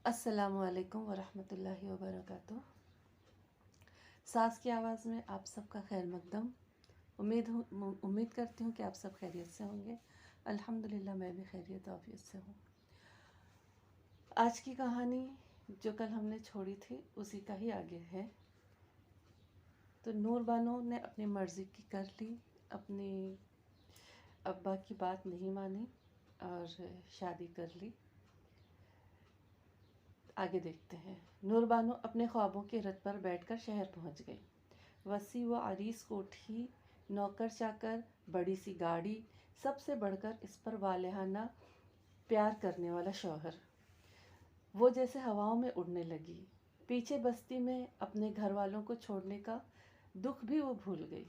السلام علیکم ورحمۃ اللہ وبرکاتہ۔ ساز کی آواز میں آپ سب کا خیر مقدم۔ امید کرتی ہوں کہ آپ سب خیریت سے ہوں گے۔ الحمدللہ میں بھی خیریت و عافیت سے ہوں۔ آج کی کہانی جو کل ہم نے چھوڑی تھی اسی کا ہی آگے ہے۔ تو نور بانو نے اپنی مرضی کی کر لی، اپنی ابا کی بات نہیں مانی اور شادی کر لی۔ آگے دیکھتے ہیں۔ نور بانو اپنے خوابوں کے رتھ پر بیٹھ کر شہر پہنچ گئی۔ وسیع و عریض کوٹھی، نوکر چاکر، بڑی سی گاڑی، سب سے بڑھ کر اس پر والہانہ پیار کرنے والا شوہر۔ وہ جیسے ہواؤں میں اڑنے لگی۔ پیچھے بستی میں اپنے گھر والوں کو چھوڑنے کا دکھ بھی وہ بھول گئی۔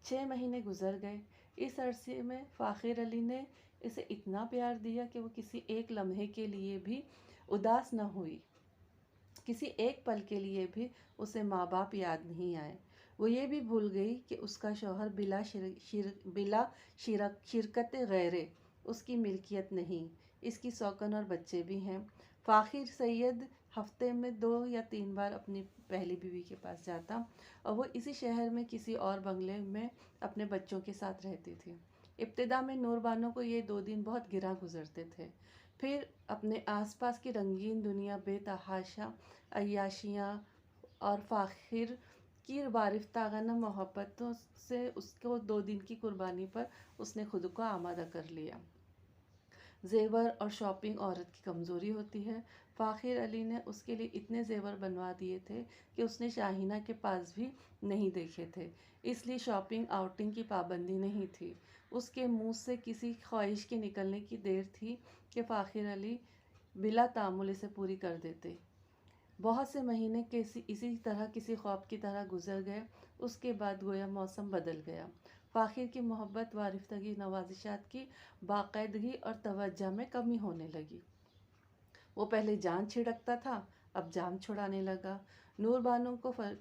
6 مہینے گزر گئے۔ اس عرصے میں فاخر علی نے اسے اتنا پیار دیا کہ وہ کسی ایک لمحے کے لیے بھی اداس نہ ہوئی۔ کسی ایک پل کے لیے بھی اسے ماں باپ یاد نہیں آئے۔ وہ یہ بھی بھول گئی کہ اس کا شوہر بلا شرکت غیرے اس کی ملکیت نہیں، اس کی سوکن اور بچے بھی ہیں۔ فاخر سید ہفتے میں 2 یا 3 بار اپنی پہلی بیوی کے پاس جاتا اور وہ اسی شہر میں کسی اور بنگلے میں اپنے بچوں کے ساتھ رہتی تھی۔ ابتدا میں نور بانو کو یہ 2 دن بہت گراں گزرتے تھے، پھر اپنے آس پاس کی رنگین دنیا، بے تحاشا عیاشیاں اور فاخر کی وارفتگانہ محبتوں سے اس کو 2 دن کی قربانی پر اس نے خود کو آمادہ کر لیا۔ زیور اور شاپنگ عورت کی کمزوری ہوتی ہے۔ فاخر علی نے اس کے لیے اتنے زیور بنوا دیے تھے کہ اس نے شاہینہ کے پاس بھی نہیں دیکھے تھے، اس لیے شاپنگ آؤٹنگ کی پابندی نہیں تھی۔ اس کے منہ سے کسی خواہش کے نکلنے کی دیر تھی کہ فاخر علی بلا تامل اسے پوری کر دیتے۔ بہت سے مہینے اسی طرح کسی خواب کی طرح گزر گئے۔ اس کے بعد گویا موسم بدل گیا۔ فاخر کی محبت، وارفتگی، نوازشات کی باقاعدگی اور توجہ میں کمی ہونے لگی۔ وہ پہلے جان چھڑکتا تھا، اب جان چھڑانے لگا۔ نور بانو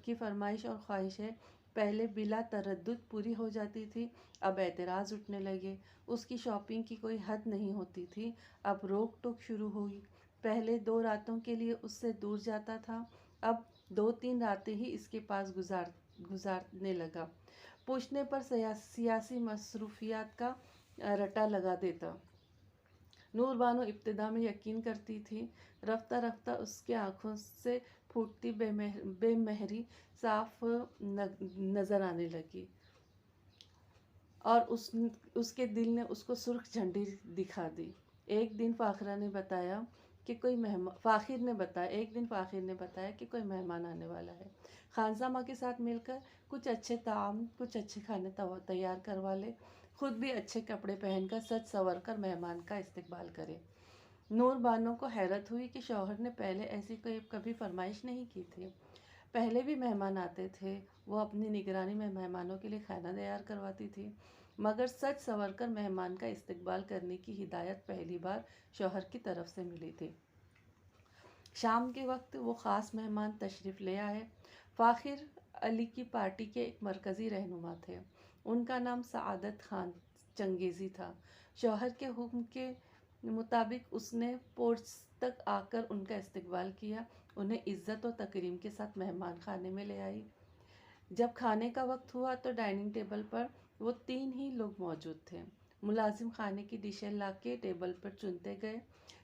کی فرمائش اور خواہشیں پہلے بلا تردد پوری ہو جاتی تھی، اب اعتراض اٹھنے لگے۔ اس کی شاپنگ کی کوئی حد نہیں ہوتی تھی، اب روک ٹوک شروع ہوئی۔ پہلے 2 راتوں کے لیے اس سے دور جاتا تھا، اب 2-3 راتیں ہی اس کے پاس گزارنے لگا۔ پوچھنے پر سیاسی مصروفیات کا رٹا لگا دیتا۔ نور بانو ابتدا میں یقین کرتی تھی، رفتہ رفتہ اس کی آنکھوں سے پھوٹتی بے مہری صاف نظر آنے لگی اور اس کے دل نے اس کو سرخ جھنڈی دکھا دی۔ ایک دن فاخر نے بتایا کہ کوئی مہمان آنے والا ہے۔ خانسامہ کے ساتھ مل کر کچھ اچھے طعام، کچھ اچھے کھانے تیار کروا لے، خود بھی اچھے کپڑے پہن کر سج سنور کر مہمان کا استقبال کرے۔ نور بانو کو حیرت ہوئی کہ شوہر نے پہلے ایسی کبھی فرمائش نہیں کی تھی۔ پہلے بھی مہمان آتے تھے، وہ اپنی نگرانی میں مہمانوں کے لیے کھانا تیار کرواتی تھی، مگر سج سنور کر مہمان کا استقبال کرنے کی ہدایت پہلی بار شوہر کی طرف سے ملی تھی۔ شام کے وقت وہ خاص مہمان تشریف لے آئے۔ فاخر علی کی پارٹی کے ایک مرکزی رہنما تھے۔ ان کا نام سعادت خان چنگیزی تھا۔ شوہر کے حکم کے مطابق اس نے پورچ تک آ کر ان کا استقبال کیا، انہیں عزت و تکریم کے ساتھ مہمان خانے میں لے آئی۔ جب کھانے کا وقت ہوا تو ڈائننگ ٹیبل پر وہ 3 ہی لوگ موجود تھے۔ ملازم کھانے کی ڈشیں لا کے ٹیبل پر چنتے گئے۔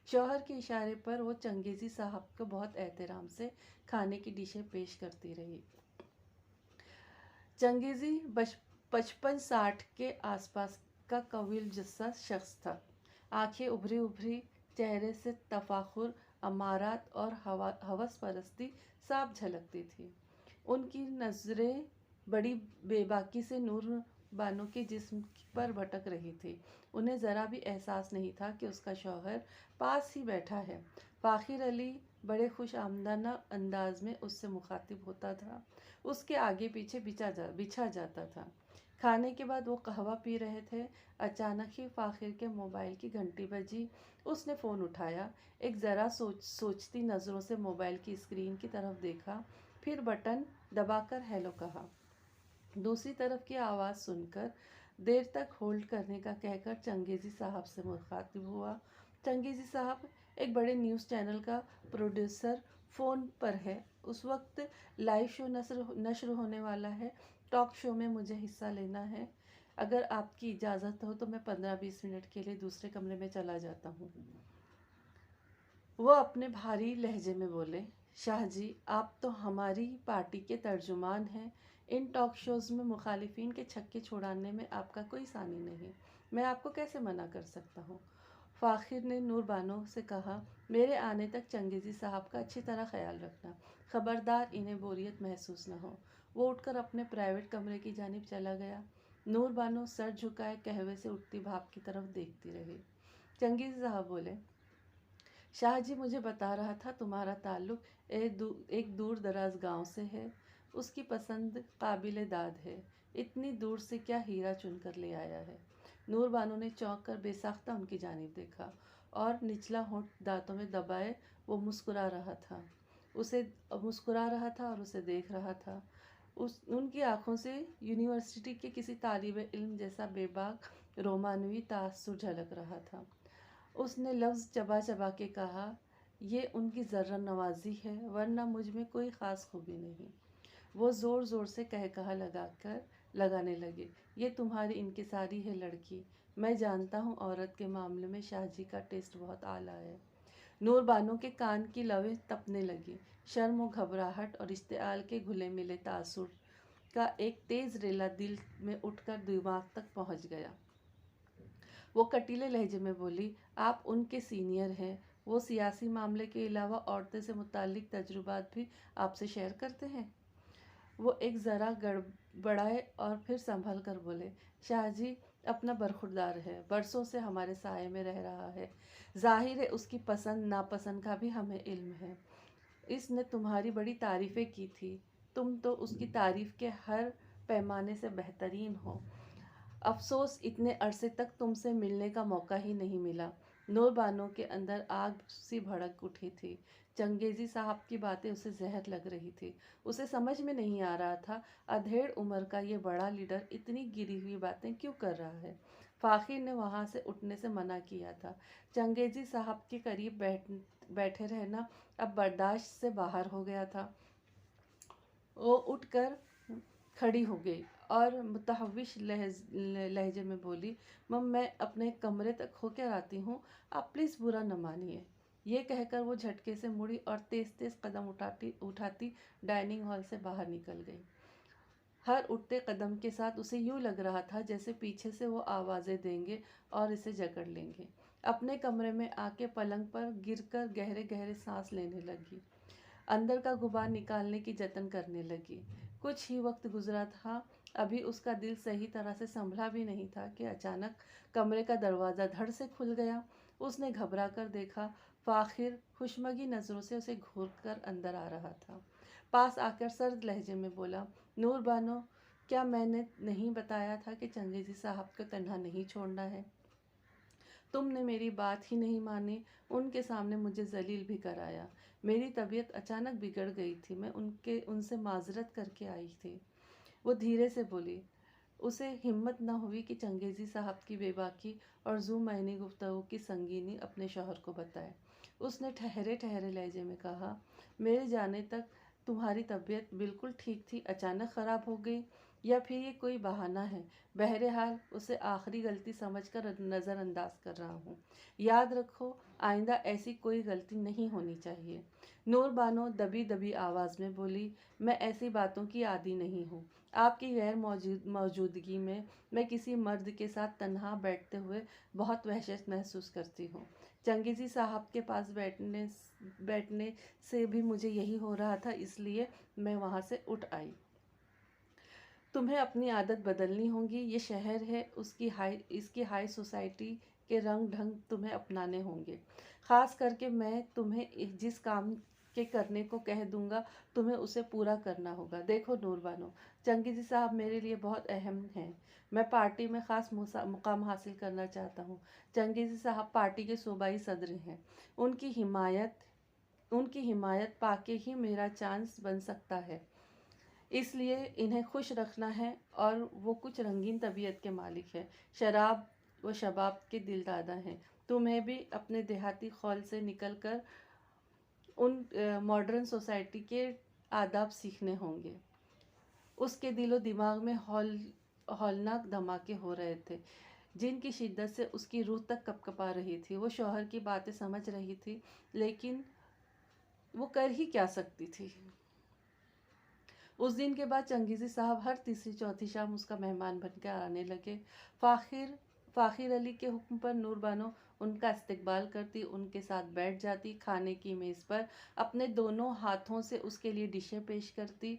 شوہر کے اشارے پر وہ چنگیزی صاحب کو بہت احترام سے کھانے کی ڈشیں پیش کرتی رہی۔ چنگیزی 55-60 کے آس پاس کا طویل جثہ شخص تھا۔ آنکھیں ابھری، چہرے سے تفاخر، امارات اور ہوس پرستی صاف جھلکتی تھی۔ ان کی نظریں بڑی بے باکی سے نور بانو کے جسم پر بھٹک رہی تھی۔ انہیں ذرا بھی احساس نہیں تھا کہ اس کا شوہر پاس ہی بیٹھا ہے۔ فاخر علی بڑے خوش آمدانہ انداز میں اس سے مخاطب ہوتا تھا، اس کے آگے پیچھے بچھا جاتا تھا۔ کھانے کے بعد وہ قہوہ پی رہے تھے، اچانک ہی فاخر کے موبائل کی گھنٹی بجی۔ اس نے فون اٹھایا، ایک ذرا سوچتی نظروں سے موبائل کی اسکرین کی طرف دیکھا، پھر بٹن دبا کر ہیلو کہا۔ دوسری طرف کی آواز سن کر دیر تک ہولڈ کرنے کا کہہ کر چنگیزی صاحب سے مخاطب ہوا۔ چنگیزی صاحب، ایک بڑے نیوز چینل کا پروڈیوسر فون پر ہے، اس وقت لائیو شو نشر ہونے والا ہے، ٹاک شو میں مجھے حصہ لینا ہے، اگر آپ کی اجازت ہو تو میں 15-20 منٹ کے لیے دوسرے کمرے میں چلا جاتا ہوں۔ وہ اپنے بھاری لہجے میں بولے، شاہ جی آپ تو ہماری پارٹی کے ترجمان ہیں، ان ٹاک شوز میں مخالفین کے چھکے چھڑانے میں آپ کا کوئی ثانی نہیں، میں آپ کو کیسے منع کر سکتا ہوں؟ فاخر نے نور بانو سے کہا، میرے آنے تک چنگیزی صاحب کا اچھی طرح خیال رکھنا، خبردار انہیں بوریت محسوس نہ ہو۔ وہ اٹھ کر اپنے پرائیویٹ کمرے کی جانب چلا گیا۔ نور بانو سر جھکائے قہوے سے اٹھتی بھاپ کی طرف دیکھتی رہی۔ چنگیزی صاحب بولے، شاہ جی مجھے بتا رہا تھا تمہارا تعلق ایک دور دراز گاؤں سے ہے، اس کی پسند قابل داد ہے، اتنی دور سے کیا ہیرا چن کر لے آیا ہے؟ نور بانو نے چونک کر بے ساختہ ان کی جانب دیکھا اور نچلا ہونٹ دانتوں میں دبائے وہ مسکرا رہا تھا اور اسے دیکھ رہا تھا۔ ان کی آنکھوں سے یونیورسٹی کے کسی طالب علم جیسا بے باک رومانوی تاثر جھلک رہا تھا۔ اس نے لفظ چبا چبا کے کہا، یہ ان کی ذرہ نوازی ہے، ورنہ مجھ میں کوئی خاص خوبی نہیں۔ وہ زور زور سے قہقہا لگانے لگے، یہ تمہاری انکساری ہے لڑکی، میں جانتا ہوں عورت کے معاملے میں شاہ جی کا ٹیسٹ بہت اعلیٰ ہے۔ نور بانو کے کان کی لویں تپنے لگی، شرم و گھبراہٹ اور اشتعال کے گھلے ملے تاثر کا ایک تیز ریلا دل میں اٹھ کر دماغ تک پہنچ گیا۔ وہ کٹیلے لہجے میں بولی، آپ ان کے سینئر ہیں، وہ سیاسی معاملے کے علاوہ عورتوں سے متعلق تجربات بھی آپ سے شیئر کرتے ہیں؟ وہ ایک ذرا گڑبڑائے اور پھر سنبھل کر بولے، شاہ جی اپنا برخوردار ہے، برسوں سے ہمارے سائے میں رہ رہا ہے، ظاہر ہے اس کی پسند ناپسند کا بھی ہمیں علم ہے۔ اس نے تمہاری بڑی تعریفیں کی تھی، تم تو اس کی تعریف کے ہر پیمانے سے بہترین ہو، افسوس اتنے عرصے تک تم سے ملنے کا موقع ہی نہیں ملا۔ نور بانو کے اندر آگ سی بھڑک اٹھی تھی، چنگیزی صاحب کی باتیں اسے زہر لگ رہی تھی، اسے سمجھ میں نہیں آ رہا تھا ادھیڑ عمر کا یہ بڑا لیڈر اتنی گری ہوئی باتیں کیوں کر رہا ہے۔ فاخر نے وہاں سے اٹھنے سے منع کیا تھا، چنگیزی صاحب کے قریب بیٹھے رہنا اب برداشت سے باہر ہو گیا تھا۔ وہ اٹھ کر کھڑی ہو گئی اور متحوش لہجے میں بولی، مم میں اپنے کمرے تک ہو کر آتی ہوں، آپ پلیز برا نہ مانیے۔ یہ کہہ کر وہ جھٹکے سے مڑی اور تیز تیز قدم اٹھاتی ڈائننگ ہال سے باہر نکل گئی۔ ہر اٹھتے قدم کے ساتھ اسے یوں لگ رہا تھا جیسے پیچھے سے وہ آوازیں دیں گے اور اسے جکڑ لیں گے۔ اپنے کمرے میں آ کے پلنگ پر گر کر گہرے گہرے سانس لینے لگی، اندر کا غبار نکالنے کی جتن کرنے لگی۔ کچھ ہی وقت گزرا تھا، ابھی اس کا دل صحیح طرح سے سنبھلا بھی نہیں تھا کہ اچانک کمرے کا دروازہ دھڑ سے کھل گیا۔ اس نے گھبرا کر دیکھا، فاخر خشمگی نظروں سے اسے گھور کر اندر آ رہا تھا۔ پاس آ کر سرد لہجے میں بولا، نور بانو کیا میں نے نہیں بتایا تھا کہ چنگیزی صاحب کو تنہا نہیں چھوڑنا ہے؟ تم نے میری بات ہی نہیں مانی، ان کے سامنے مجھے ذلیل بھی کرایا۔ میری طبیعت اچانک بگڑ گئی تھی، میں ان سے معذرت کر کے آئی تھی۔ وہ دھیرے سے بولی۔ اسے ہمت نہ ہوئی کہ چنگیزی صاحب کی بے باکی اور ذو معنی گفتگو کی سنگینی اپنے شوہر کو بتائے۔ اس نے ٹھہرے ٹھہرے لہجے میں کہا، میرے جانے تک تمہاری طبیعت بالکل ٹھیک تھی، اچانک خراب ہو گئی، یا پھر یہ کوئی بہانہ ہے؟ بہرحال اسے آخری غلطی سمجھ کر نظر انداز کر رہا ہوں، یاد رکھو آئندہ ایسی کوئی غلطی نہیں ہونی چاہیے۔ نور بانو دبی دبی آواز میں بولی، میں ایسی باتوں کی عادی نہیں ہوں، آپ کی غیر موجودگی میں کسی مرد کے ساتھ تنہا بیٹھتے ہوئے بہت وحشت محسوس کرتی ہوں۔ چنگیزی صاحب کے پاس بیٹھنے سے بھی مجھے یہی ہو رہا تھا، اس لیے میں وہاں سے اٹھ آئی۔ تمہیں اپنی عادت بدلنی ہوگی، یہ شہر ہے، اس کی ہائی سوسائٹی کے رنگ ڈھنگ تمہیں اپنانے ہوں گے، خاص کر کے میں تمہیں جس کام کے کرنے کو کہہ دوں گا تمہیں اسے پورا کرنا ہوگا۔ دیکھو نور بانو، چنگیزی صاحب میرے لیے بہت اہم ہیں، میں پارٹی میں خاص مقام حاصل کرنا چاہتا ہوں۔ چنگیزی صاحب پارٹی کے صوبائی صدر ہیں، ان کی حمایت پا کے ہی میرا چانس بن سکتا ہے، اس لیے انہیں خوش رکھنا ہے، اور وہ کچھ رنگین طبیعت کے مالک ہیں، شراب و شباب کے دل دادہ ہیں، तुम्हें भी अपने देहाती खौल से निकल कर उन मॉडर्न सोसाइटी के आदाब सीखने होंगे। उसके दिलो दिमाग में हौलनाक धमाके हो रहे थे, जिनकी शिद्दत से उसकी रूह तक कपकपा रही थी। वो शौहर की बातें समझ रही थी, लेकिन वो कर ही क्या सकती थी। उस दिन के बाद चंगेज़ी साहब हर तीसरी चौथी शाम उसका मेहमान बनकर आने लगे। फ़ाखिर अली के हुक्म पर नूर बानो उनका इस्तकबाल करती, उनके साथ बैठ जाती, खाने की मेज़ पर अपने दोनों हाथों से उसके लिए डिशें पेश करती।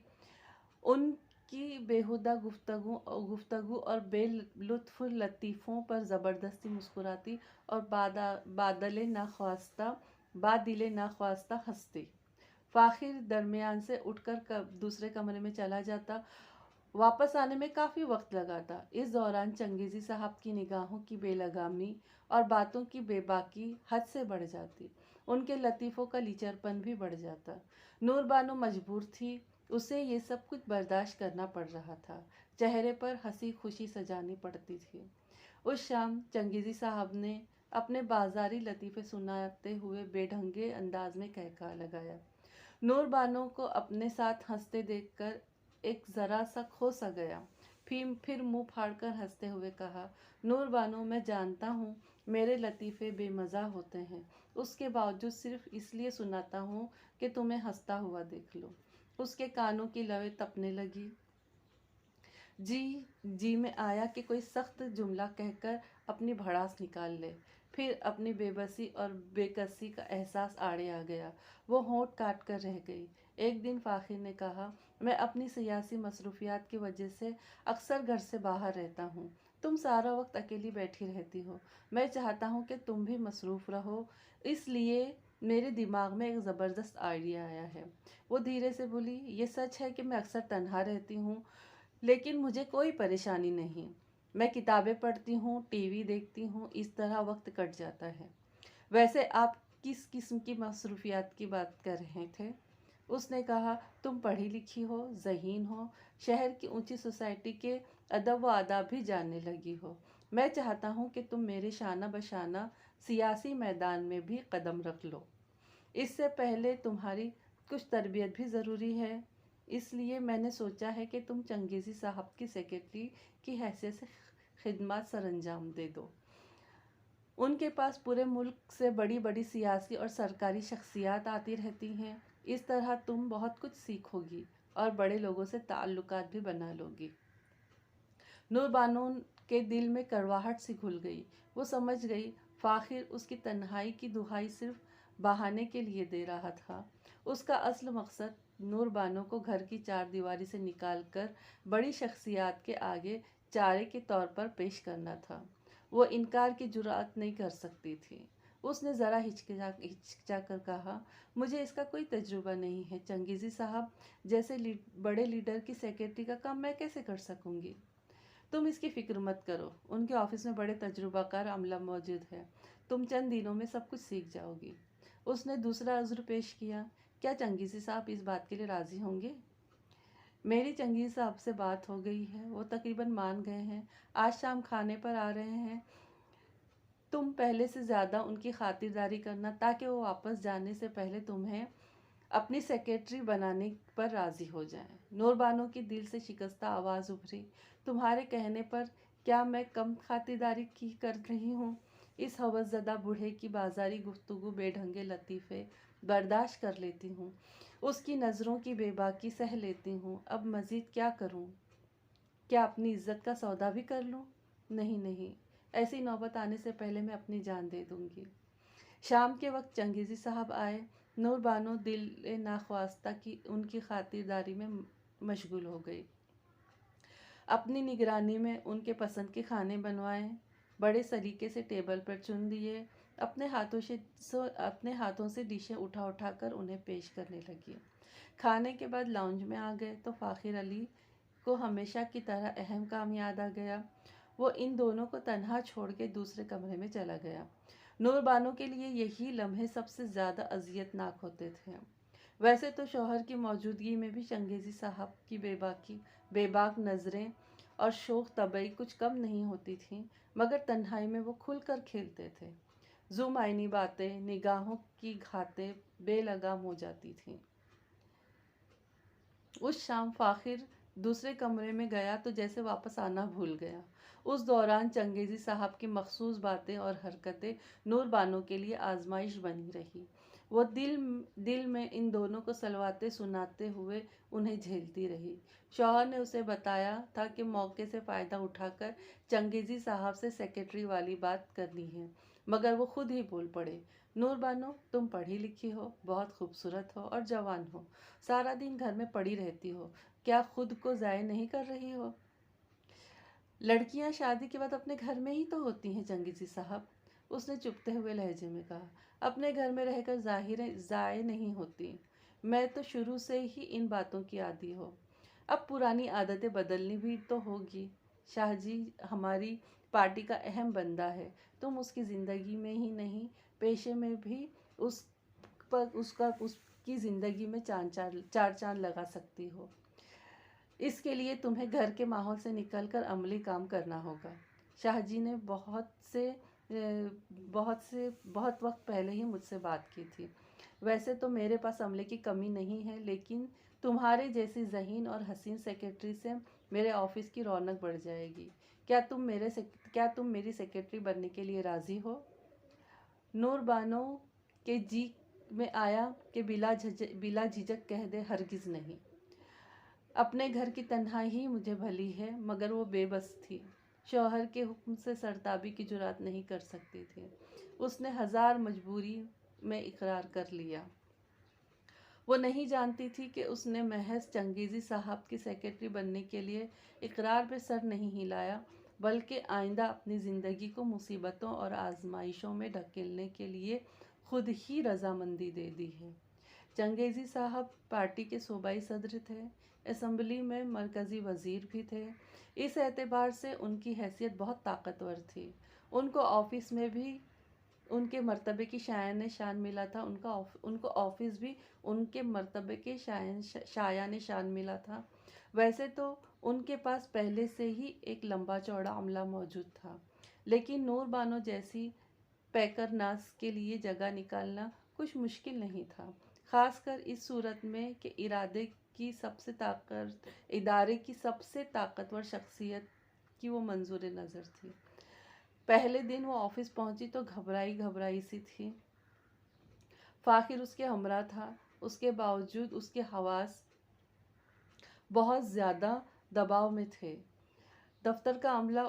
उनकी बेहुदा गुफ्तगू और बेलुत्फ़ लतीफ़ों पर ज़बरदस्ती मुस्कुराती और बादिले नाख्वास्ता हंसती। फ़ाखिर दरमियान से उठकर दूसरे कमरे में चला जाता। वापस आने में काफ़ी वक्त लगा था। इस दौरान चंगेज़ी साहब की निगाहों की बेलगामी और बातों की बेबाकी हद से बढ़ जाती। उनके लतीफ़ों का लीचरपन भी बढ़ जाता। नूर बानो मजबूर थी, उसे ये सब कुछ बर्दाश्त करना पड़ रहा था। चेहरे पर हंसी खुशी सजानी पड़ती थी। उस शाम चंगेज़ी साहब ने अपने बाजारी लतीफ़े सुनाते हुए बेढंगे अंदाज में कहका लगाया। नूर बानो को अपने साथ हंसते देखकर एक ज़रा सा खो सा गया। फिर मुंह फाड़कर हंसते हुए कहा, नूर बानो, मैं जानता हूँ मेरे लतीफ़े बेमज़ा होते हैं, उसके बावजूद सिर्फ इसलिए सुनाता हूँ कि तुम्हें हंसता हुआ देख लो। उसके कानों की लवें तपने लगी। जी में आया कि कोई सख्त जुमला कहकर अपनी भड़ास निकाल ले। फिर अपनी बेबसी और बेकसी का एहसास आड़े आ गया। वो होंठ काट कर रह गई। एक दिन फ़ाखिर ने कहा, मैं अपनी सियासी मसरूफियात की वजह से अक्सर घर से बाहर रहता हूँ। तुम सारा वक्त अकेली बैठी रहती हो। मैं चाहता हूँ कि तुम भी मसरूफ़ रहो, इसलिए मेरे दिमाग में एक ज़बरदस्त आइडिया आया है। वो धीरे से बोली, ये सच है कि मैं अक्सर तन्हा रहती हूँ, लेकिन मुझे कोई परेशानी नहीं। मैं किताबें पढ़ती हूँ, टीवी देखती हूँ, इस तरह वक्त कट जाता है। वैसे आप किस किस्म की मसरूफियात की बात कर रहे थे? उसने कहा, तुम पढ़ी लिखी हो, ज़हीन हो, शहर की ऊंची सोसाइटी के अदब व आदाब भी जानने लगी हो। मैं चाहता हूँ कि तुम मेरे शाना बशाना सियासी मैदान में भी कदम रख लो। इससे पहले तुम्हारी कुछ तरबियत भी ज़रूरी है। इसलिए मैंने सोचा है कि तुम चंगेज़ी साहब की सेक्रेटरी की हैसियत से खिदमत सरंजाम दे दो। उनके पास पूरे मुल्क से बड़ी बड़ी सियासी और सरकारी शख्सियात आती रहती हैं। इस तरह तुम बहुत कुछ सीखोगी और बड़े लोगों से ताल्लुकात भी बना लोगी। नूर बानो के दिल में कड़वाहट सी घुल गई। वो समझ गई फ़ाखिर उसकी तन्हाई की दुहाई सिर्फ बहाने के लिए दे रहा था। उसका असल मकसद नूर बानो को घर की चार दीवारी से निकालकर बड़ी शख्सियात के आगे चारे के तौर पर पेश करना था। वो इनकार की जुर्अत नहीं कर सकती थी। उसने ज़रा हिचकिचा कर कहा, मुझे इसका कोई तजुर्बा नहीं है। चंगेज़ी साहब जैसे बड़े लीडर की सेक्रेटरी का काम मैं कैसे कर सकूंगी? तुम इसकी फिक्र मत करो, उनके ऑफिस में बड़े तजुर्बाकार अमला मौजूद है। तुम चंद दिनों में सब कुछ सीख जाओगी। उसने दूसरा अज़्र पेश किया, क्या चंगेज़ी साहब इस बात के लिए राज़ी होंगे? मेरी चंगेज़ी साहब से बात हो गई है, वो तकरीबन मान गए हैं। आज शाम खाने पर आ रहे हैं। तुम पहले से ज़्यादा उनकी खातिरदारी करना, ताकि वो वापस जाने से पहले तुम्हें अपनी सेक्रेटरी बनाने पर राज़ी हो जाएं। नूर बानो की दिल से शिकस्ता आवाज़ उभरी, तुम्हारे कहने पर क्या मैं कम खातिरदारी की कर रही हूँ? इस हवसज़दा बूढ़े की बाजारी गुफ्तगू, बेढंगे लतीफ़े बर्दाश्त कर लेती हूँ, उसकी नज़रों की बेबाकी सह लेती हूँ। अब मज़ीद क्या करूँ? क्या अपनी इज्जत का सौदा भी कर लूँ? नहीं नहीं, ऐसी नौबत आने से पहले मैं अपनी जान दे दूँगी। शाम के वक्त चंगेज़ी साहब आए। नूर बानो दिल नाख्वास्ता की उनकी खातिरदारी में मशगूल हो गई। अपनी निगरानी में उनके पसंद के खाने बनवाए, बड़े सलीके से टेबल पर चुन दिए, अपने हाथों से डिशें उठा उठा कर उन्हें पेश करने लगी। खाने के बाद लाउंज में आ गए तो फ़ाखिर अली को हमेशा की तरह अहम काम याद आ गया। वो इन दोनों को तन्हा छोड़ के दूसरे कमरे में चला गया। नूर बानो के लिए यही लम्हे सबसे ज़्यादा अजियतनाक होते थे। वैसे तो शौहर की मौजूदगी में भी चंगेज़ी साहब की बेबाक नज़रें और शोख तबई कुछ कम नहीं होती थीं, मगर तन्हाई में वो खुलकर खेलते थे। ज़ुमाइनी बातें, निगाहों की घातें बेलगाम हो जाती थीं। उस शाम फ़ाखिर दूसरे कमरे में गया तो जैसे वापस आना भूल गया। उस दौरान चंगेज़ी साहब की मखसूस बातें और हरकतें नूर बानो के लिए आजमाइश बनी रही। वो दिल में इन दोनों को सलवाते सुनाते हुए उन्हें झेलती रही। शौहर ने उसे बताया था कि मौके से फ़ायदा उठाकर चंगेज़ी साहब से सेक्रेटरी वाली बात करनी है, मगर वो खुद ही बोल पड़े, नूर बानो, तुम पढ़ी लिखी हो, बहुत खूबसूरत हो और जवान हो, सारा दिन घर में पड़ी रहती हो, क्या खुद को ज़ाय नहीं कर रही हो? लड़कियां शादी के बाद अपने घर में ही तो होती हैं चंगेज़ी साहब, उसने चुपते हुए लहजे में कहा। अपने घर में रहकर ज़ाय नहीं होती। मैं तो शुरू से ही इन बातों की आदी हो। अब पुरानी आदतें बदलनी भी तो होगी। शाहजी हमारी पार्टी का अहम बंदा है, तुम उसकी ज़िंदगी में ही नहीं, पेशे में भी उसकी ज़िंदगी में चार चांद लगा सकती हो। इसके लिए तुम्हें घर के माहौल से निकलकर अमली काम करना होगा। शाहजी ने बहुत वक्त पहले ही मुझसे बात की थी। वैसे तो मेरे पास अमले की कमी नहीं है, लेकिन तुम्हारे जैसी ज़हीन और हसीन सेक्रेटरी से मेरे ऑफिस की रौनक बढ़ जाएगी। क्या तुम मेरी सेक्रेटरी बनने के लिए राज़ी हो? नूर बानो के जी में आया कि बिला झिझक कह दे, हरगिज़ नहीं। अपने घर की तन्हाई ही मुझे भली है, मगर वो बेबस थी। शौहर के हुक्म से सरताबी की जुरात नहीं कर सकती थी। उसने 1000 मजबूरी में इकरार कर लिया। वो नहीं जानती थी कि उसने महज चंगेज़ी साहब की सेक्रेटरी बनने के लिए इकरार पे सर नहीं हिलाया, बल्कि आइंदा अपनी ज़िंदगी को मुसीबतों और आजमाइशों में ढकेलने के लिए खुद ही रजामंदी दे दी है। चंगेज़ी साहब पार्टी के सूबाई सदर थे, असम्बली में मरकज़ी वज़ीर भी थे। इस एतबार से उनकी हैसियत बहुत ताकतवर थी। उनको ऑफिस में भी उनके मर्तबे की शायान मिला था, उनको ऑफिस भी उनके मर्तबे के शायान शान मिला था। वैसे तो उनके पास पहले से ही एक लंबा चौड़ा अमला मौजूद था, लेकिन नूर बानो जैसी पैकर नाज के लिए जगह निकालना कुछ मुश्किल नहीं था, खासकर इस सूरत में कि इदारे की सबसे ताकतवर शख्सियत की वो मंजूर नज़र थी। पहले दिन वो ऑफिस पहुंची तो घबराई सी थी। फ़ाखिर उसके हमरा था, उसके बावजूद उसके हवास बहुत ज़्यादा दबाव में थे। दफ्तर का अमला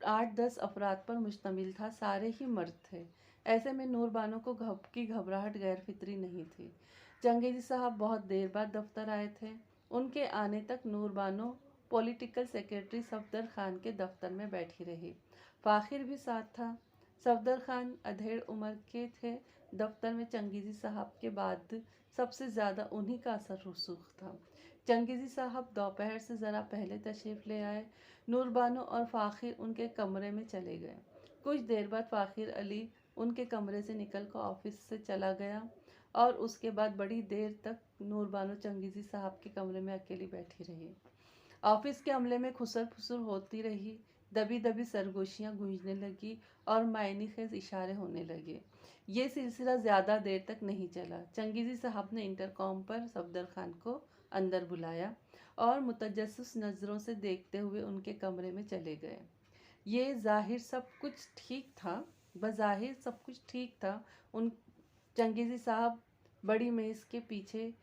8-10 अफराद पर मुश्तमिल था, सारे ही मर्द थे। ऐसे में नूर बानो को की घबराहट गैर फितरी नहीं थी। चंगेज़ी साहब बहुत देर बाद दफ्तर आए थे। उनके आने तक नूर बानो पॉलिटिकल सेक्रेटरी सफदर खान के दफ्तर में बैठी रही। फ़ाखिर भी साथ था। सफदर खान अधेड़ उम्र के थे। दफ्तर में चंगेज़ी साहब के बाद सबसे ज़्यादा उन्हीं का असर रसूख था। चंगेज़ी साहब दोपहर से ज़रा पहले तशरीफ़ ले आए। नूर बानो और फ़ाखिर उनके कमरे में चले गए। कुछ देर बाद फ़ाखिर अली उनके कमरे से निकल कर ऑफिस से चला गया और उसके बाद बड़ी देर तक नूर बानो चंगेज़ी साहब के कमरे में अकेली बैठी रही। ऑफिस के अमले में खुसर फुसर होती रही, दबी दबी सरगोशियाँ गूंजने लगी और मायनी खेज इशारे होने लगे। ये सिलसिला ज़्यादा देर तक नहीं चला। चंगेज़ी साहब ने इंटरकॉम पर सफदर खान को अंदर बुलाया और मुतजस्सिस नज़रों से देखते हुए उनके कमरे में चले गए। ये बज़ाहिर सब कुछ ठीक था। उन चंगेज़ी साहब बड़ी मेज़ के पीछे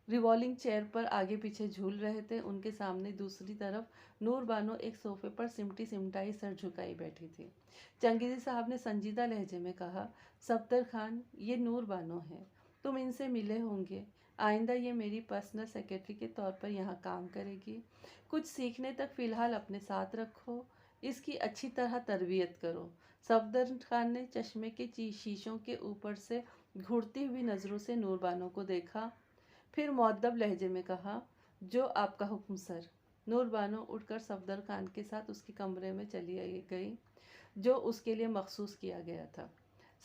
रिवॉल्विंग चेयर पर आगे पीछे झूल रहे थे। उनके सामने दूसरी तरफ नूर बानो एक सोफे पर सिमटी सिमटाई सर झुकाई बैठी थी। चंगेज़ी साहब ने संजीदा लहजे में कहा, सफदर खान, ये नूर बानो है, तुम इनसे मिले होंगे। आइंदा ये मेरी पर्सनल सेक्रेटरी के तौर पर यहाँ काम करेगी। कुछ सीखने तक फ़िलहाल अपने साथ रखो, इसकी अच्छी तरह तरबियत करो। सफदर खान ने चश्मे के शीशों के ऊपर से घूरती हुई नज़रों से नूर बानो को देखा, फिर मुअद्दब लहजे में कहा, जो आपका हुक्म सर। नूर बानो उठकर सफदर खान के साथ उसके कमरे में चली गई, जो उसके लिए मखसूस किया गया था।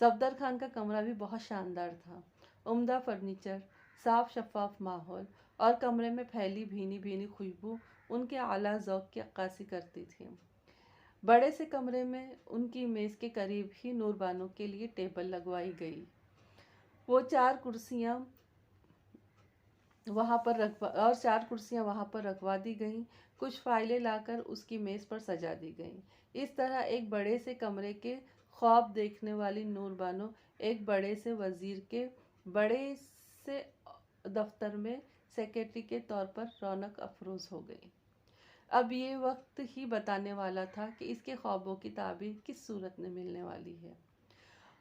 सफदर खान का कमरा भी बहुत शानदार था। उम्दा फर्नीचर, साफ शफाफ माहौल और कमरे में फैली भीनी भीनी खुशबू उनके आला ज़ौक़ की अक्कासी करती थी। बड़े से कमरे में उनकी मेज़ के करीब ही नूरबानो के लिए टेबल लगवाई गई। वो 4 कुर्सियाँ वहाँ पर रखवा दी गईं। कुछ फाइलें लाकर उसकी मेज़ पर सजा दी गईं। इस तरह एक बड़े से कमरे के ख्वाब देखने वाली नूरबानो एक बड़े से वज़ीर के बड़े से दफ्तर में सेक्रेटरी के तौर पर रौनक अफरोज़ हो गई। अब ये वक्त ही बताने वाला था कि इसके ख्वाबों की ताबीर किस सूरत में मिलने वाली है।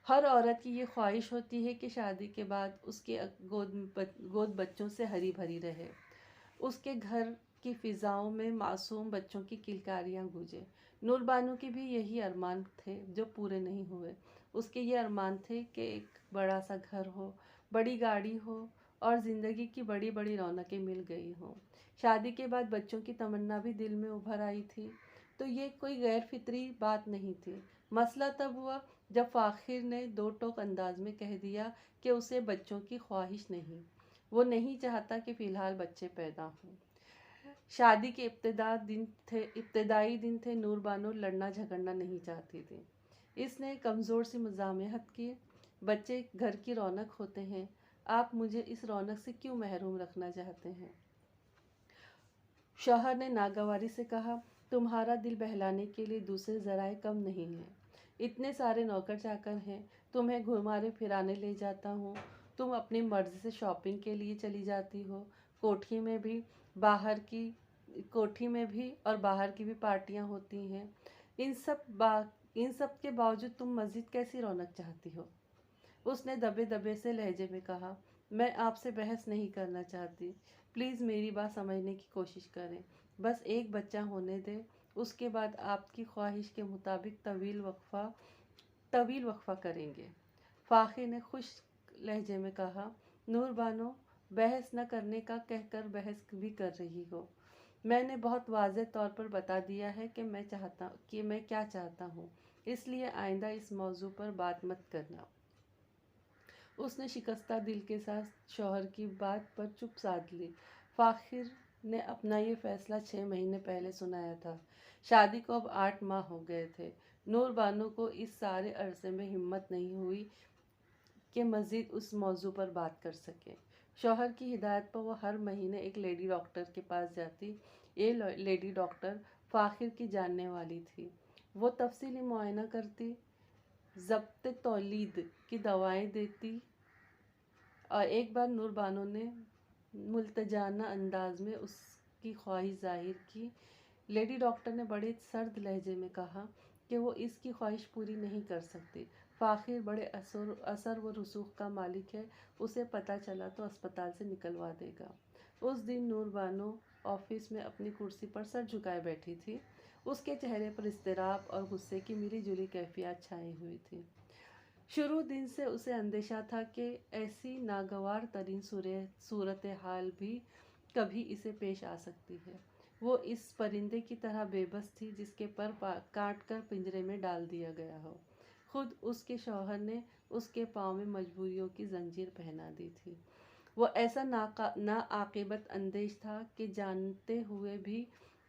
हर औरत की ये ख्वाहिश होती है कि शादी के बाद उसके गोद बच्चों से हरी भरी रहे, उसके घर की फिजाओं में मासूम बच्चों की किलकारियाँ गूंजे। नूरबानो के भी यही अरमान थे जो पूरे नहीं हुए। उसके ये अरमान थे कि एक बड़ा सा घर हो, बड़ी गाड़ी हो और ज़िंदगी की बड़ी बड़ी रौनकें मिल गई हों। शादी के बाद बच्चों की तमन्ना भी दिल में उभर आई थी, तो ये कोई गैर फितरी बात नहीं थी। मसला तब हुआ जब फ़ाखिर ने दो टोक अंदाज में कह दिया कि उसे बच्चों की ख्वाहिश नहीं, वो नहीं चाहता कि फ़िलहाल बच्चे पैदा हों। शादी के इब्तदाई दिन थे। नूरबानो लड़ना झगड़ना नहीं चाहती थी। इसने कमज़ोर सी मज़ाहमत की, बच्चे घर की रौनक होते हैं, आप मुझे इस रौनक से क्यों महरूम रखना चाहते हैं? शौहर ने नागवारी से कहा, तुम्हारा दिल बहलाने के लिए दूसरे ज़राए कम नहीं हैं। इतने सारे नौकर चाकर हैं, तुम्हें घुमाने फिराने ले जाता हूँ, तुम अपनी मर्ज़ी से शॉपिंग के लिए चली जाती हो, कोठी में भी और बाहर की भी पार्टियाँ होती हैं। इन सब के बावजूद तुम मज़ीद कैसी रौनक चाहती हो? उसने दबे दबे से लहजे में कहा, मैं आपसे बहस नहीं करना चाहती, प्लीज़ मेरी बात समझने की कोशिश करें। बस एक बच्चा होने दें, उसके बाद आपकी ख्वाहिश के मुताबिक तवील वक्फा करेंगे। फ़ाखिर ने खुश लहजे में कहा, नूरबानो, बहस न करने का कहकर बहस भी कर रही हो। मैंने बहुत वाज़ेह तौर पर बता दिया है कि मैं क्या चाहता हूँ, इसलिए आइंदा इस मौजू पर बात मत करना। उसने शिकस्ता दिल के साथ शौहर की बात पर चुप साध ली। फ़ाखिर ने अपना ये फ़ैसला 6 महीने पहले सुनाया था। शादी को अब 8 माह हो गए थे। नूरबानो को इस सारे अरसे में हिम्मत नहीं हुई कि मज़ीद उस मौजू पर बात कर सके। शौहर की हिदायत पर वो हर महीने एक लेडी डॉक्टर के पास जाती। ये लेडी डॉक्टर फ़ाखिर की जानने वाली थी। वो तफसीली मुआयना करती, ज़ब्त तौलीद की दवाएं देती और एक बार नूरबानो ने मुल्तजाना अंदाज में उसकी ख्वाहिश जाहिर की। लेडी डॉक्टर ने बड़े सर्द लहजे में कहा कि वो इसकी ख्वाहिश पूरी नहीं कर सकती। फ़ाखिर बड़े असर व रसूख का मालिक है, उसे पता चला तो अस्पताल से निकलवा देगा। उस दिन नूरबानो ऑफिस में अपनी कुर्सी पर सर झुकाए बैठी थी। उसके चेहरे पर इज़्तिराब और गुस्से की मिली जुली कैफियत छाई हुई थी। शुरू दिन से उसे अंदेशा था कि ऐसी नागवार तरीन सूरत हाल भी कभी इसे पेश आ सकती है। वो इस परिंदे की तरह बेबस थी जिसके पर काट कर पिंजरे में डाल दिया गया हो। खुद उसके शौहर ने उसके पाँव में मजबूरियों की जंजीर पहना दी थी। वो ऐसा नाआक़िबत अंदेश था कि जानते हुए भी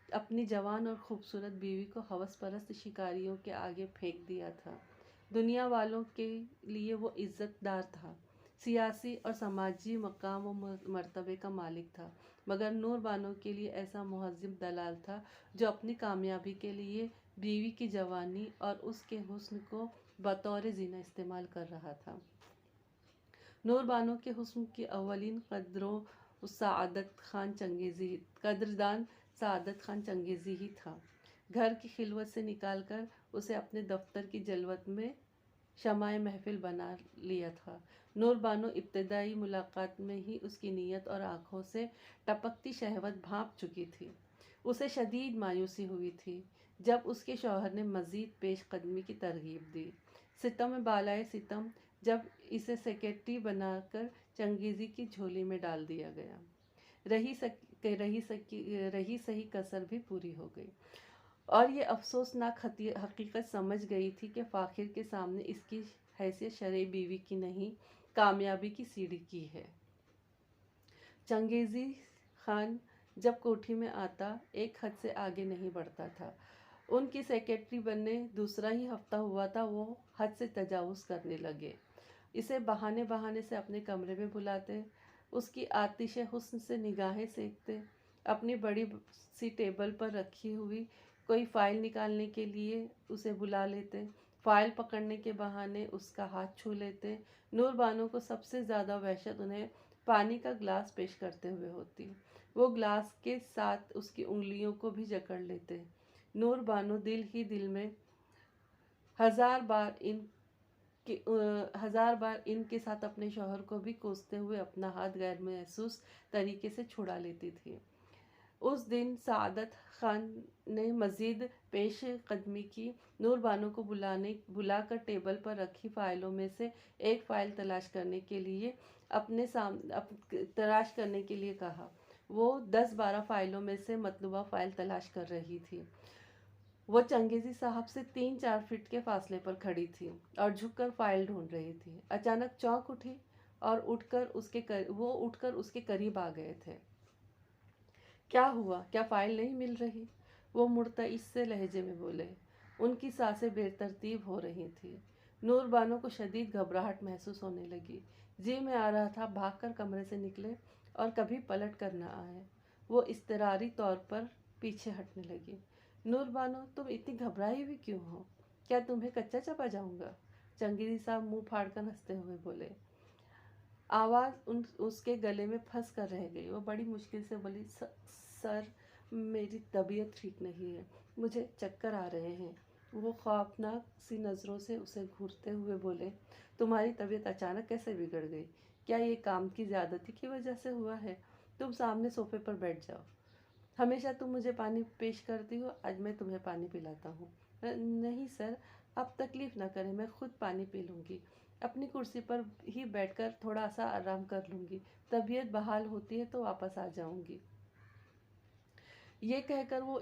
अपनी जवान और खूबसूरत बीवी को हवस परस्त शिकारियों के आगे फेंक दिया था। दुनिया वालों के लिए वो इज़्ज़तदार था, सियासी और समाजी मकाम व मर्तबे का मालिक था, मगर नूरबानो के लिए ऐसा मुहज़्ज़ब दलाल था जो अपनी कामयाबी के लिए बीवी की जवानी और उसके हुस्न को बतौर ज़ीना इस्तेमाल कर रहा था। नूरबानो के हुस्न की अव्वलीन कदरदान सआदत खान चंगेज़ी ही था। घर की खिलवत से निकालकर उसे अपने दफ्तर की जलवत में शमाए महफिल बना लिया था। नूरबानो इब्तदाई मुलाकात में ही उसकी नीयत और आँखों से टपकती शहवत भांप चुकी थी। उसे शदीद मायूसी हुई थी जब उसके शौहर ने मज़ीद पेशकदमी की तरगीब दी। सितम बालाए सितम जब इसे सेक्रेटरी बनाकर चंगेज़ी की झोली में डाल दिया गया। रही सही कसर भी पूरी हो गई और ये अफसोसनाक हकीकत समझ गई थी कि फ़ाखिर के सामने इसकी हैसियत शरई बीवी की नहीं, कामयाबी की सीढ़ी की है। चंगेज़ी खान जब कोठी में आता एक हद से आगे नहीं बढ़ता था। ان کی سیکرٹری بننے دوسرا ہی ہفتہ ہوا تھا وہ حد سے تجاوز کرنے لگے، اسے بہانے بہانے سے اپنے کمرے میں بلاتے، اس کی آتش حسن سے نگاہیں سینکتے، اپنی بڑی سی ٹیبل پر رکھی ہوئی کوئی فائل نکالنے کے لیے اسے بلا لیتے، فائل پکڑنے کے بہانے اس کا ہاتھ چھو لیتے۔ نور بانو کو سب سے زیادہ وحشت انہیں پانی کا گلاس پیش کرتے ہوئے ہوتی، وہ گلاس کے ساتھ اس کی انگلیوں کو بھی جکڑ لیتے۔ نور بانو دل ہی دل میں ہزار بار ان کے ساتھ اپنے شوہر کو بھی کوستے ہوئے اپنا ہاتھ غیر محسوس طریقے سے چھڑا لیتی تھی۔ اس دن سعادت خان نے مزید پیش قدمی کی، نور بانو کو بلا کر ٹیبل پر رکھی فائلوں میں سے ایک فائل تلاش کرنے کے لیے کہا۔ وہ 10-12 فائلوں میں سے مطلوبہ فائل تلاش کر رہی تھی۔ وہ چنگیزی صاحب سے 3-4 فٹ کے فاصلے پر کھڑی تھی اور جھک کر فائل ڈھونڈ رہی تھی۔ اچانک چونک اٹھی اور اٹھ کر اس کے قریب آ گئے تھے۔ کیا ہوا؟ کیا فائل نہیں مل رہی؟ وہ مرتعش سے لہجے میں بولے۔ ان کی سانسیں بے ترتیب ہو رہی تھیں۔ نور بانو کو شدید گھبراہٹ محسوس ہونے لگی، جی میں آ رہا تھا بھاگ کر کمرے سے نکلے اور کبھی پلٹ کر نہ آئے۔ وہ اضطراری طور پر پیچھے ہٹنے لگی۔ نور بانو تم اتنی گھبرائی ہوئی کیوں ہو؟ کیا تمہیں کچا چپا جاؤں گا؟ چنگیزی صاحب منہ پھاڑ کر ہنستے ہوئے بولے۔ آواز اس کے گلے میں پھنس کر رہ گئی۔ وہ بڑی مشکل سے بولی، سر میری طبیعت ٹھیک نہیں ہے، مجھے چکر آ رہے ہیں۔ وہ خوفناک سی نظروں سے اسے گھورتے ہوئے بولے، تمہاری طبیعت اچانک کیسے بگڑ گئی؟ کیا یہ کام کی زیادتی کی وجہ سے ہوا ہے؟ تم سامنے صوفے پر بیٹھ جاؤ۔ ہمیشہ تم مجھے پانی پیش کرتی ہو، آج میں تمہیں پانی پلاتا ہوں۔ نہیں سر، آپ تکلیف نہ کریں، میں خود پانی پی لوں گی، اپنی کرسی پر ہی بیٹھ کر تھوڑا سا آرام کر لوں گی، طبیعت بحال ہوتی ہے تو واپس آ جاؤں گی۔ یہ کہہ کر وہ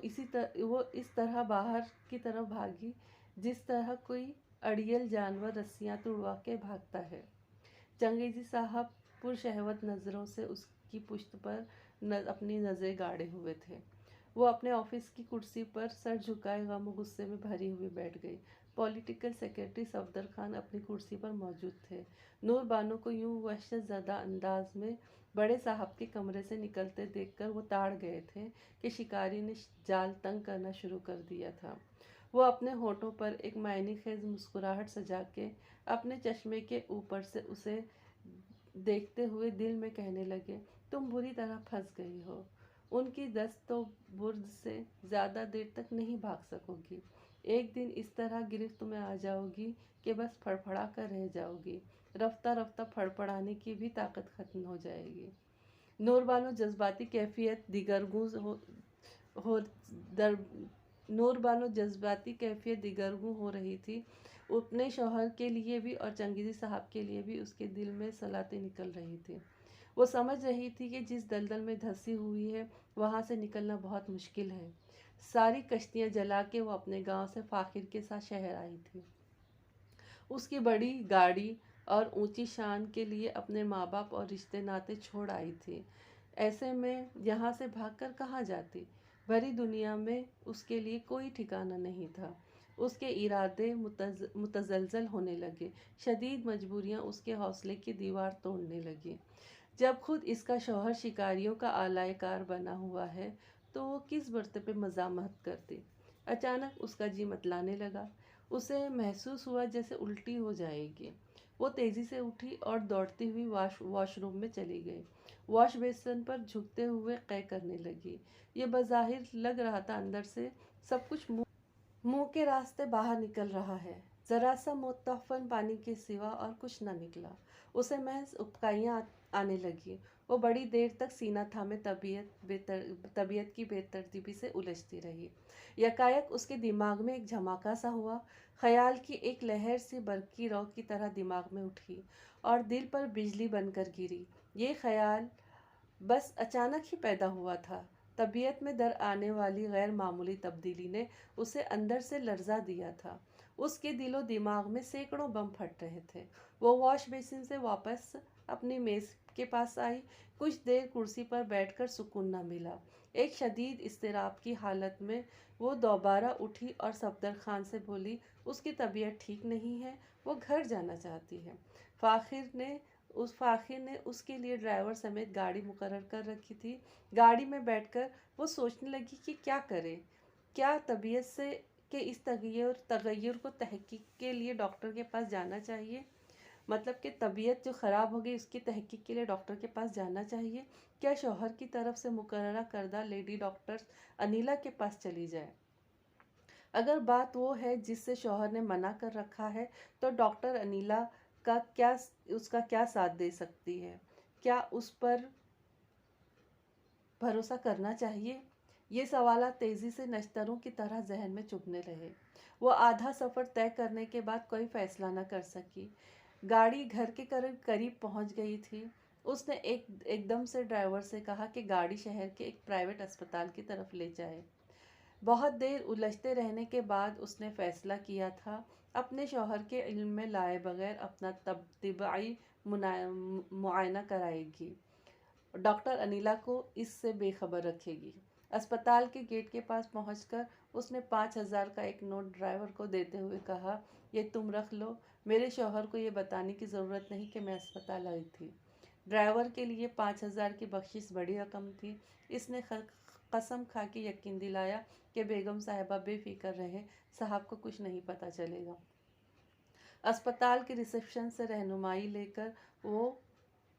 اس طرح باہر کی طرف بھاگی جس طرح کوئی اڑیل جانور رسیاں توڑوا کے بھاگتا ہے۔ چنگیزی صاحب پرشہوت نظروں سے اس کی پشت پر اپنی نظریں گاڑے ہوئے تھے۔ وہ اپنے آفس کی کرسی پر سر جھکائے غم و غصے میں بھری ہوئی بیٹھ گئی۔ پولیٹیکل سیکرٹری صفدر خان اپنی کرسی پر موجود تھے۔ نور بانو کو یوں وحشت زدہ انداز میں بڑے صاحب کے کمرے سے نکلتے دیکھ کر وہ تاڑ گئے تھے کہ شکاری نے جال تنگ کرنا شروع کر دیا تھا۔ وہ اپنے ہونٹوں پر ایک معنی خیز مسکراہٹ سجا کے اپنے چشمے کے اوپر سے اسے دیکھتے ہوئے دل میں کہنے لگے، تم بری طرح پھنس گئی ہو، ان کی دست و برد سے زیادہ دیر تک نہیں بھاگ سکو گی، ایک دن اس طرح گرفت میں آ جاؤ گی کہ بس پھڑپھڑا کر رہ جاؤ گی، رفتہ رفتہ پھڑپڑانے کی بھی طاقت ختم ہو جائے گی۔ نور بانو جذباتی کیفیت دیگرگوں ہو رہی تھی، اپنے شوہر کے لیے بھی اور چنگیزی صاحب کے لیے بھی۔ اس کے دل میں سلاتیں نکل رہی تھی۔ وہ سمجھ رہی تھی کہ جس دلدل میں دھسی ہوئی ہے وہاں سے نکلنا بہت مشکل ہے۔ ساری کشتیاں جلا کے وہ اپنے گاؤں سے فاخر کے ساتھ شہر آئی تھی، اس کی بڑی گاڑی اور اونچی شان کے لیے اپنے ماں باپ اور رشتے ناتے چھوڑ آئی تھی۔ ایسے میں یہاں سے بھاگ کر کہاں جاتی؟ بھری دنیا میں اس کے لیے کوئی ٹھکانہ نہیں تھا۔ اس کے ارادے متزلزل ہونے لگے، شدید مجبوریاں اس کے حوصلے کی دیوار توڑنے لگیں۔ جب خود اس کا شوہر شکاریوں کا آلائے کار بنا ہوا ہے تو وہ کس برتے پہ مزاحمت کرتی؟ اچانک اس کا جی متلانے لگا، اسے محسوس ہوا جیسے الٹی ہو جائے گی۔ وہ تیزی سے اٹھی اور دوڑتی ہوئی واش روم میں چلی گئی، واش بیسن پر جھکتے ہوئے قے کرنے لگی۔ یہ بظاہر لگ رہا تھا اندر سے سب کچھ منہ کے راستے باہر نکل رہا ہے، ذرا سا متعفن پانی کے سوا اور کچھ نہ نکلا۔ اسے محض اکائیاں آنے لگیں۔ وہ بڑی دیر تک سینہ تھامے طبیعت کی بے ترتیبی سے الجھتی رہی۔ یکایک اس کے دماغ میں ایک جھماکا سا ہوا، خیال کی ایک لہر سی برقی رو کی طرح دماغ میں اٹھی اور دل پر بجلی بن کر گری۔ یہ خیال بس اچانک ہی پیدا ہوا تھا۔ طبیعت میں در آنے والی غیر معمولی تبدیلی نے اسے اندر سے لرزا دیا تھا۔ اس کے دل و دماغ میں سینکڑوں بم پھٹ رہے تھے۔ وہ واش بیسن سے واپس اپنی میز کے پاس آئی۔ کچھ دیر کرسی پر بیٹھ کر سکون نہ ملا۔ ایک شدید اضطراب کی حالت میں وہ دوبارہ اٹھی اور صفدر خان سے بولی، اس کی طبیعت ٹھیک نہیں ہے، وہ گھر جانا چاہتی ہے۔ فاخر نے اس کے لیے ڈرائیور سمیت گاڑی مقرر کر رکھی تھی۔ گاڑی میں بیٹھ کر وہ سوچنے لگی کہ کیا کرے، کیا طبیعت سے کہ اس تغیر کو تحقیق کے لیے ڈاکٹر کے پاس جانا چاہیے، مطلب کہ طبیعت جو خراب ہو گئی اس کی تحقیق کے لیے ڈاکٹر کے پاس جانا چاہیے، کیا شوہر کی طرف سے مقررہ کردہ لیڈی ڈاکٹر انیلا کے پاس چلی جائے۔ اگر بات وہ ہے جس سے شوہر نے منع کر رکھا ہے تو ڈاکٹر انیلا اس کا کیا ساتھ دے سکتی ہے، کیا اس پر بھروسہ کرنا چاہیے؟ یہ سوالات تیزی سے نشتروں کی طرح ذہن میں چبھنے رہے۔ وہ آدھا سفر طے کرنے کے بعد کوئی فیصلہ نہ کر سکی۔ گاڑی گھر کے قریب پہنچ گئی تھی۔ اس نے ایک دم سے ڈرائیور سے کہا کہ گاڑی شہر کے ایک پرائیویٹ اسپتال کی طرف لے جائے۔ بہت دیر الجھتے رہنے کے بعد اس نے فیصلہ کیا تھا، اپنے شوہر کے علم میں لائے بغیر اپنا طبی معائنہ کرائے گی، ڈاکٹر انیلا کو اس سے بے خبر رکھے گی۔ اسپتال کے گیٹ کے پاس پہنچ کر اس نے 5,000 کا ایک نوٹ ڈرائیور کو دیتے ہوئے کہا، یہ تم رکھ لو، میرے شوہر کو یہ بتانے کی ضرورت نہیں کہ میں اسپتال آئی تھی۔ ڈرائیور کے لیے 5,000 کی بخشش بڑی رقم تھی۔ اس نے قسم کھا کے یقین دلایا کہ بیگم صاحبہ بے فکر رہیں، صاحب کو کچھ نہیں پتہ چلے گا۔ اسپتال کے ریسیپشن سے رہنمائی لے کر وہ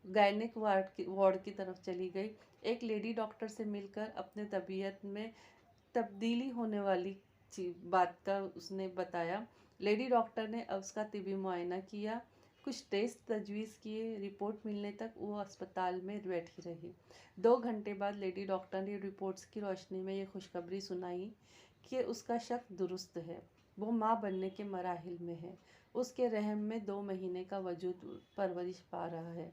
گائنک وارڈ کی طرف چلی گئی۔ ایک لیڈی ڈاکٹر سے مل کر اپنے طبیعت میں تبدیلی ہونے والی بات کا اس نے بتایا۔ لیڈی ڈاکٹر نے اس کا طبی معائنہ کیا، کچھ ٹیسٹ تجویز کیے۔ رپورٹ ملنے تک وہ اسپتال میں بیٹھی رہی۔ 2 گھنٹے بعد لیڈی ڈاکٹر نے رپورٹس کی روشنی میں یہ خوشخبری سنائی کہ اس کا شک درست ہے، وہ ماں بننے کے مراحل میں ہے، اس کے رحم میں 2 مہینے کا وجود پرورش پا رہا ہے۔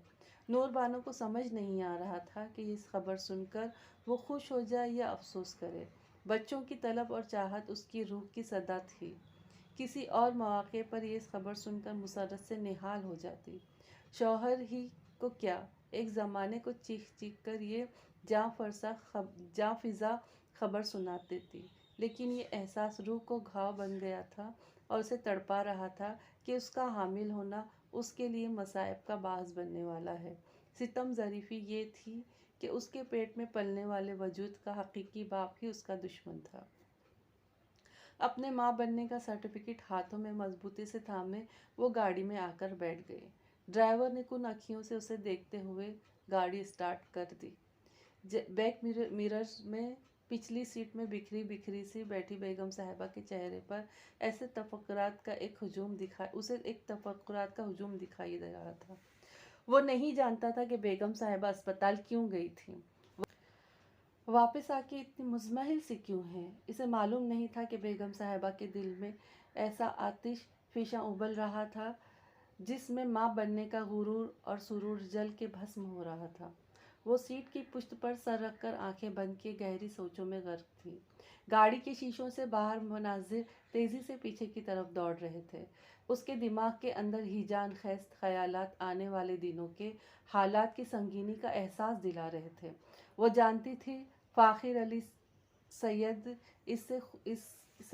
نور بانو کو سمجھ نہیں آ رہا تھا کہ اس خبر سن کر وہ خوش ہو جائے یا افسوس کرے۔ بچوں کی طلب اور چاہت اس کی روح کی صدا تھی۔ کسی اور مواقع پر یہ خبر سن کر مسرت سے نہال ہو جاتی۔ شوہر ہی کو کیا، ایک زمانے کو چیخ چیخ کر یہ جاں فضا خبر سناتی تھی، لیکن یہ احساس روح کو گھاؤ بن گیا تھا اور اسے تڑپا رہا تھا کہ اس کا حامل ہونا اس کے لیے مصائب کا باعث بننے والا ہے۔ ستم ظریفی یہ تھی کہ اس کے پیٹ میں پلنے والے وجود کا حقیقی باپ ہی اس کا دشمن تھا۔ اپنے ماں بننے کا سرٹیفکیٹ ہاتھوں میں مضبوطی سے تھامے وہ گاڑی میں آ کر بیٹھ گئی۔ ڈرائیور نے کن آنکھوں سے اسے دیکھتے ہوئے گاڑی اسٹارٹ کر دی۔ بیک مرر میں پچھلی سیٹ میں بکھری سی بیٹھی بیگم صاحبہ کے چہرے پر اسے تفکرات کا ایک ہجوم دکھائی دے رہا تھا۔ وہ نہیں جانتا تھا کہ بیگم صاحبہ اسپتال کیوں گئی تھی، واپس آ کے اتنی مزمحل سی کیوں ہے۔ اسے معلوم نہیں تھا کہ بیگم صاحبہ کے دل میں ایسا آتش فشاں ابل رہا تھا جس میں ماں بننے کا غرور اور سرور جل کے بھسم ہو رہا تھا۔ وہ سیٹ کی پشت پر سر رکھ کر آنکھیں بند کیے گہری سوچوں میں غرق تھی۔ گاڑی کے شیشوں سے باہر مناظر تیزی سے پیچھے کی طرف دوڑ رہے تھے۔ اس کے دماغ کے اندر ہیجان خیز خیالات آنے والے دنوں کے حالات کی سنگینی کا احساس دلا رہے تھے۔ وہ جانتی تھی فاخر علی سید سے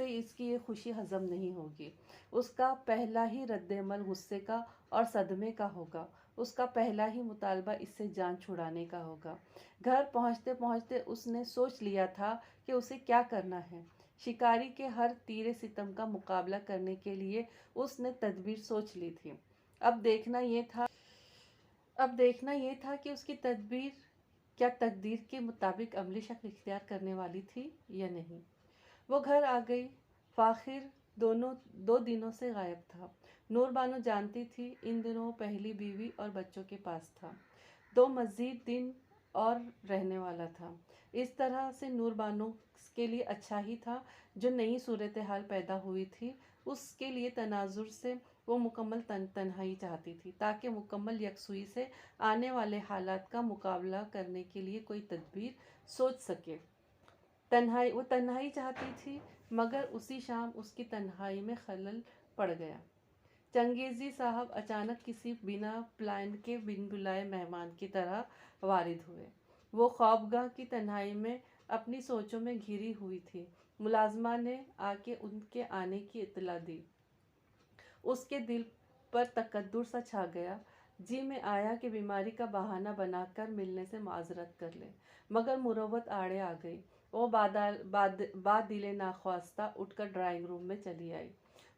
اس کی یہ خوشی ہضم نہیں ہوگی۔ اس کا پہلا ہی رد عمل غصے کا اور صدمے کا ہوگا۔ اس کا پہلا ہی مطالبہ اس سے جان چھڑانے کا ہوگا۔ گھر پہنچتے پہنچتے اس نے سوچ لیا تھا کہ اسے کیا کرنا ہے۔ شکاری کے ہر تیرے ستم کا مقابلہ کرنے کے لیے اس نے تدبیر سوچ لی تھی۔ اب دیکھنا یہ تھا کہ اس کی تدبیر کیا تقدیر کے مطابق عملی شکل اختیار کرنے والی تھی یا نہیں۔ وہ گھر آ گئی۔ فاخر 2 دنوں سے غائب تھا۔ نور بانو جانتی تھی ان دنوں وہ پہلی بیوی اور بچوں کے پاس تھا۔ 2 مزید دن اور رہنے والا تھا۔ اس طرح سے نور بانو کے لیے اچھا ہی تھا۔ جو نئی صورتحال پیدا ہوئی تھی اس کے لیے تناظر سے وہ مکمل تنہائی چاہتی تھی تاکہ مکمل یکسوئی سے آنے والے حالات کا مقابلہ کرنے کے لیے کوئی تدبیر سوچ سکے۔ وہ تنہائی چاہتی تھی، مگر اسی شام اس کی تنہائی میں خلل پڑ گیا۔ चंगेज़ी साहब अचानक किसी बिना प्लान के बिन बुलाए मेहमान की तरह वारिद हुए। वो ख्वाबगाह की तन्हाई में अपनी सोचों में घिरी हुई थी। मुलाजमा ने आके उनके आने की इत्तला दी। उसके दिल पर तकद्दुर सा छा गया। जी में आया कि बीमारी का बहाना बनाकर मिलने से माजरत कर ले, मगर मुरव्वत आड़े आ गई। वो बाद दिले नाख्वास्ता उठकर ड्राइंग रूम में चली आई।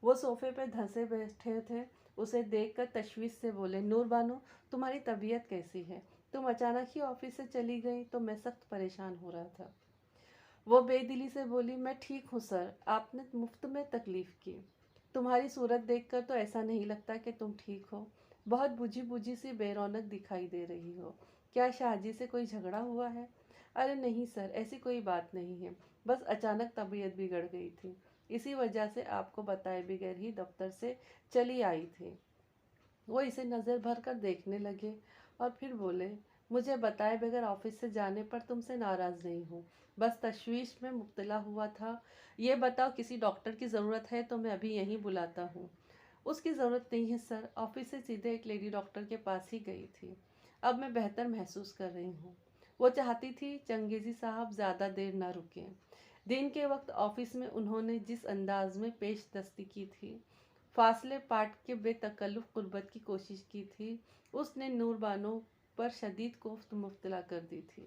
वो सोफे पे धंसे बैठे थे। उसे देखकर तशवीश से बोले, नूर बानो, तुम्हारी तबीयत कैसी है? तुम अचानक ही ऑफिस से चली गई तो मैं सख्त परेशान हो रहा था। वो बेदिली से बोली, मैं ठीक हूँ सर, आपने मुफ्त में तकलीफ की। तुम्हारी सूरत देखकर तो ऐसा नहीं लगता कि तुम ठीक हो। बहुत बुझी बुझी सी बेरौनक दिखाई दे रही हो। क्या शाहजी से कोई झगड़ा हुआ है? अरे नहीं सर, ऐसी कोई बात नहीं है, बस अचानक तबीयत बिगड़ गई थी। इसी वजह से आपको बताए बगैर ही दफ्तर से चली आई थी। वो इसे नज़र भर कर देखने लगे और फिर बोले, मुझे बताए बगैर ऑफिस से जाने पर तुमसे नाराज़ नहीं हूँ, बस तशवीश में मुब्तला हुआ था। ये बताओ, किसी डॉक्टर की ज़रूरत है तो मैं अभी यहीं बुलाता हूँ। उसकी ज़रूरत नहीं है सर, ऑफिस से सीधे एक लेडी डॉक्टर के पास ही गई थी। अब मैं बेहतर महसूस कर रही हूँ। वो चाहती थी चंगेज़ी साहब ज़्यादा देर न रुकें। दिन के वक्त ऑफिस में उन्होंने जिस अंदाज में पेशदस्ती की थी, फासले पाट के बेतकल्लुफ़ कुर्बत की कोशिश की थी, उसने नूर बानो पर शदीद कोफ्त मुब्तला कर दी थी।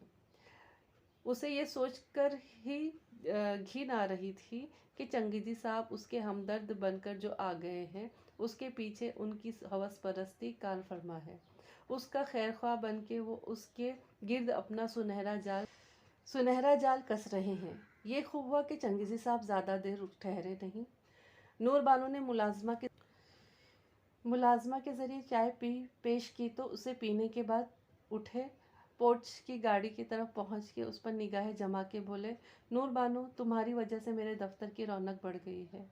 उसे ये सोचकर ही घिन आ रही थी कि चंगेज़ी साहब उसके हमदर्द बनकर जो आ गए हैं, उसके पीछे उनकी हवस परस्ती कान फरमा है। उसका खैरख्वाह बन के वो उसके गिर्द अपना सुनहरा जाल कस रहे हैं। ये खूब हुआ कि चंगेज़ी साहब ज़्यादा देर ठहरे नहीं। नूर बानो ने मुलाजमा के ज़रिए चाय पेश की तो उसे पीने के बाद उठे। पोर्च की गाड़ी की तरफ पहुंच के उस पर निगाहें जमा के बोले, नूर बानो, तुम्हारी वजह से मेरे दफ्तर की रौनक बढ़ गई है।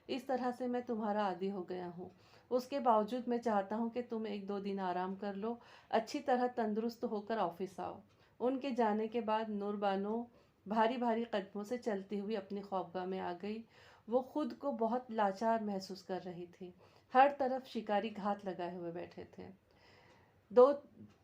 इस तरह से मैं तुम्हारा आदी हो गया हूँ। उसके बावजूद मैं चाहता हूँ कि तुम 1-2 दिन आराम कर लो, अच्छी तरह तंदुरुस्त होकर ऑफिस आओ। उनके जाने के बाद नूर बानो भारी भारी कदमों से चलती हुई अपनी ख्वाबगाह में आ गई। वो खुद को बहुत लाचार महसूस कर रही थी। हर तरफ शिकारी घात लगाए हुए बैठे थे। दो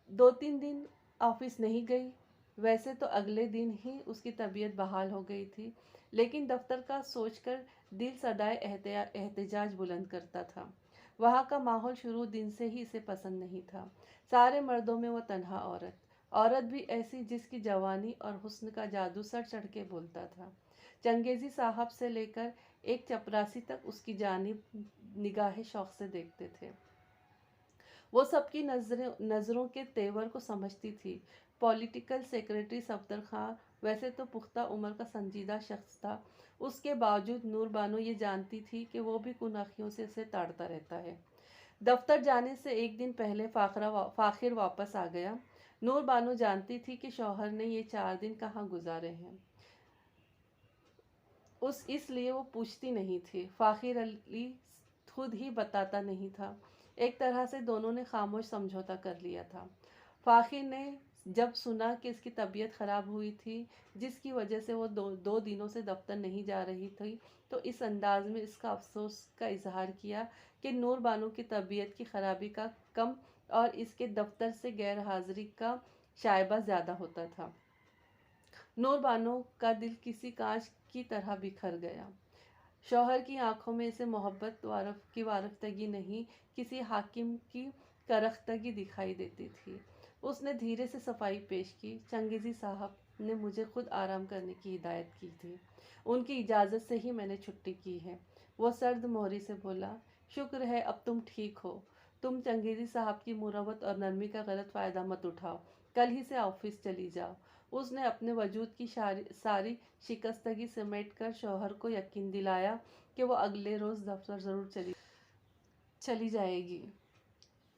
2-3 दिन ऑफिस नहीं गई। वैसे तो अगले दिन ही उसकी तबीयत बहाल हो गई थी, लेकिन दफ्तर का सोचकर दिल सदाए एहतजाज बुलंद करता था। वहाँ का माहौल शुरू दिन से ही इसे पसंद नहीं था। सारे मर्दों में वो तन्हा औरत भी ऐसी जिसकी जवानी और हुस्न का जादू सर चढ़ के बोलता था। चंगेज़ी साहब से लेकर एक चपरासी तक उसकी जानिब निगाहे शौक से देखते थे। वो सबकी नज़रों के तेवर को समझती थी। पॉलिटिकल सेक्रेटरी सफदर खां वैसे तो पुख्ता उम्र का संजीदा शख्स था। उसके बावजूद नूर बानो ये जानती थी कि वो भी कुनाखियों से उसे ताड़ता रहता है। दफ्तर जाने से एक दिन पहले फाखिर वापस आ गया। नूर बानो जानती थी कि शौहर ने ये 4 दिन कहाँ गुजारे हैं। इसलिए वो पूछती नहीं थी। फाखिर अली खुद ही बताता नहीं था। एक तरह से दोनों ने खामोश समझौता कर लिया था। फाखिर ने जब सुना कि इसकी तबीयत ख़राब हुई थी, जिसकी वजह से वो 2 दिनों से दफ्तर नहीं जा रही थी, तो इस अंदाज में इसका अफसोस का इजहार किया कि नूर बानो की तबीयत की खराबी का कम और इसके दफ्तर से गैर हाजिरी का शायबा ज़्यादा होता था। नूर बानो का दिल किसी कांच की तरह बिखर गया। शौहर की आंखों में इसे मोहब्बत की वारफ्तगी नहीं, किसी हाकिम की करख्तगी दिखाई देती थी। उसने धीरे से सफाई पेश की, चंगेज़ी साहब ने मुझे खुद आराम करने की हिदायत की थी। उनकी इजाज़त से ही मैंने छुट्टी की है। वो सर्द मोहरी से बोला, शुक्र है अब तुम ठीक हो। तुम चंगेज़ी साहब की मुरवत और नरमी का गलत फ़ायदा मत उठाओ। कल ही से ऑफिस चली जाओ। उसने अपने वजूद की सारी शिकस्तगी समेट कर शौहर को यकीन दिलाया कि वो अगले रोज़ दफ्तर ज़रूर चली जाएगी।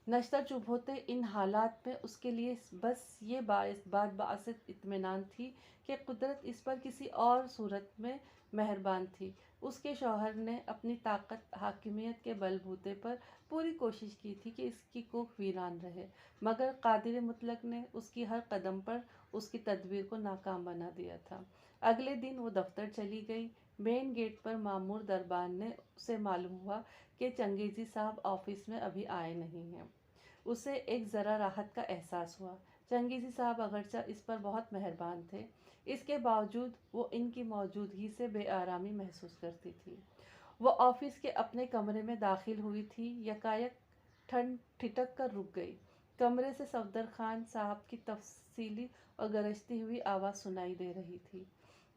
नश्ता चुप होते इन हालात में उसके लिए बस ये बात बासित इत्मीनान थी कि कुदरत इस पर किसी और सूरत में मेहरबान थी। उसके शौहर ने अपनी ताकत हाकिमियत के बलबूते पर पूरी कोशिश की थी कि इसकी कोख वीरान रहे, मगर कादिर मुतलक ने उसकी हर कदम पर उसकी तदबीर को नाकाम बना दिया था। अगले दिन वो दफ्तर चली गई। मेन गेट पर मामूर दरबान ने उसे मालूम हुआ कि चंगेजी साहब ऑफिस में अभी आए नहीं हैं। उसे एक ज़रा राहत का एहसास हुआ। चंगेजी साहब अगरचा इस पर बहुत मेहरबान थे, इसके बावजूद वो इनकी मौजूदगी से बेआरामी महसूस करती थी। वो ऑफिस के अपने कमरे में दाखिल हुई थी, यकायक ठंड ठिठक कर रुक गई। कमरे से सफदर खान साहब की तफसीली और गरजती हुई आवाज़ सुनाई दे रही थी।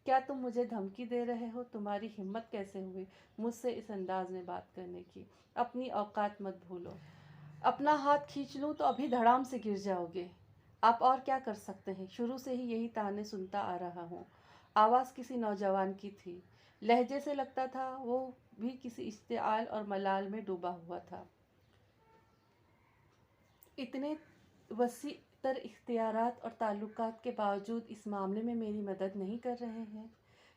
क्या तुम मुझे धमकी दे रहे हो? तुम्हारी हिम्मत कैसे हुई मुझसे इस अंदाज में बात करने की? अपनी औकात मत भूलो। अपना हाथ खींच लूं तो अभी धड़ाम से गिर जाओगे। आप और क्या कर सकते हैं? शुरू से ही यही ताने सुनता आ रहा हूँ। आवाज़ किसी नौजवान की थी। लहजे से लगता था वो भी किसी इश्तिआल और मलाल में डूबा हुआ था। इतने वसी तर इख्तियारात और ताल्लुकात के बावजूद इस मामले में मेरी मदद नहीं कर रहे हैं।